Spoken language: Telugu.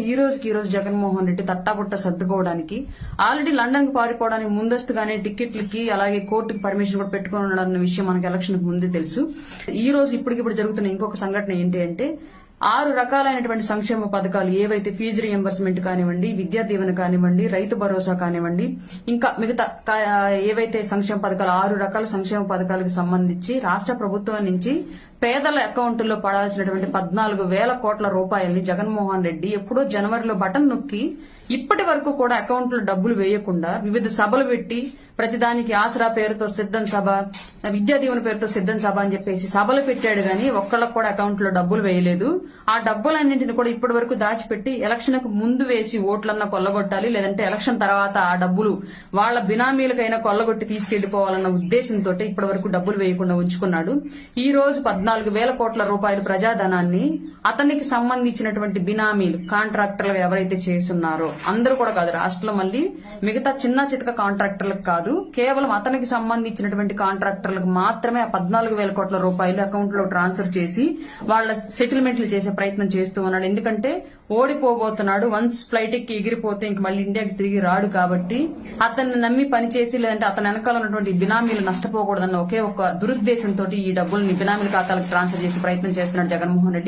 ఈ రోజు జగన్మోహన్ రెడ్డి తట్టాబుట్ట సర్దుకోవడానికి ఆల్రెడీ లండన్ కి పారిపోవడానికి ముందస్తుగానే టికెట్లకి అలాగే కోర్టుకి పర్మిషన్ కూడా పెట్టుకుని ఉన్నాడన్న విషయం మనకి ఎలక్షన్ కు ముందే తెలుసు. ఈ రోజు ఇప్పటికిప్పుడు జరుగుతున్న ఇంకొక సంఘటన ఏంటి అంటే 6 రకాలైనటువంటి సంక్షేమ పథకాలు ఏవైతే ఫీజు రియంబర్స్మెంట్ కానివ్వండి, విద్యా దీవెన కానివ్వండి, రైతు భరోసా కానివ్వండి, ఇంకా మిగతా ఏవైతే సంక్షేమ పథకాలు 6 రకాల సంక్షేమ పథకాలకు సంబంధించి రాష్ట్ర ప్రభుత్వం నుంచి పేదల అకౌంట్లో పడాల్సినటువంటి 14,000 కోట్ల రూపాయల్ని జగన్మోహన్ రెడ్డి ఎప్పుడో జనవరిలో బటన్ నొక్కి ఇప్పటి వరకు కూడా అకౌంట్లో డబ్బులు వేయకుండా వివిధ సభలు పెట్టి ప్రతిదానికి ఆసరా పేరుతో సిద్ధం సభ, విద్యా దీవెన పేరుతో సిద్ధం సభ అని చెప్పేసి సభలు పెట్టాడు గానీ ఒక్కళ్ళకు కూడా అకౌంట్లో డబ్బులు వేయలేదు. ఆ డబ్బులన్నింటిని కూడా ఇప్పటి వరకు దాచిపెట్టి ఎలక్షన్ కు ముందు వేసి ఓట్లన్నా కొల్లగొట్టాలి, లేదంటే ఎలక్షన్ తర్వాత ఆ డబ్బులు వాళ్ల బినామీలకైనా కొల్లగొట్టి తీసుకెళ్లిపోవాలన్న ఉద్దేశంతో ఇప్పటి వరకు డబ్బులు వేయకుండా ఉంచుకున్నాడు. ఈ రోజు 14,000 కోట్ల రూపాయల ప్రజాధనాన్ని అతనికి సంబంధించినటువంటి బినామీలు కాంట్రాక్టర్లు ఎవరైతే చేస్తున్నారో అందరూ కూడా కాదు, రాష్ట్రంలో మళ్ళీ మిగతా చిన్న చితక కాంట్రాక్టర్లకు కాదు, కేవలం అతనికి సంబంధించినటువంటి కాంట్రాక్టర్లకు మాత్రమే ఆ 14,000 కోట్ల రూపాయలు అకౌంట్ లో ట్రాన్స్ఫర్ చేసి వాళ్ళ సెటిల్మెంట్లు చేసే ప్రయత్నం చేస్తూ ఉన్నాడు. ఎందుకంటే ఓడిపోబోతున్నాడు, వన్స్ ఫ్లైట్ ఎక్కి ఎగిరిపోతే ఇంక మళ్ళీ ఇండియాకి తిరిగి రాడు కాబట్టి అతన్ని నమ్మి పనిచేసి లేదంటే అతని వెనకాల ఉన్నటువంటి బినామీలు నష్టపోకూడదన్న ఒకే ఒక దురుద్దేశంతో ఈ డబ్బుల్ని బినామీల ఖాతాలకు ట్రాన్స్ఫర్ చేసే ప్రయత్నం చేస్తున్నాడు జగన్మోహన్ రెడ్డి.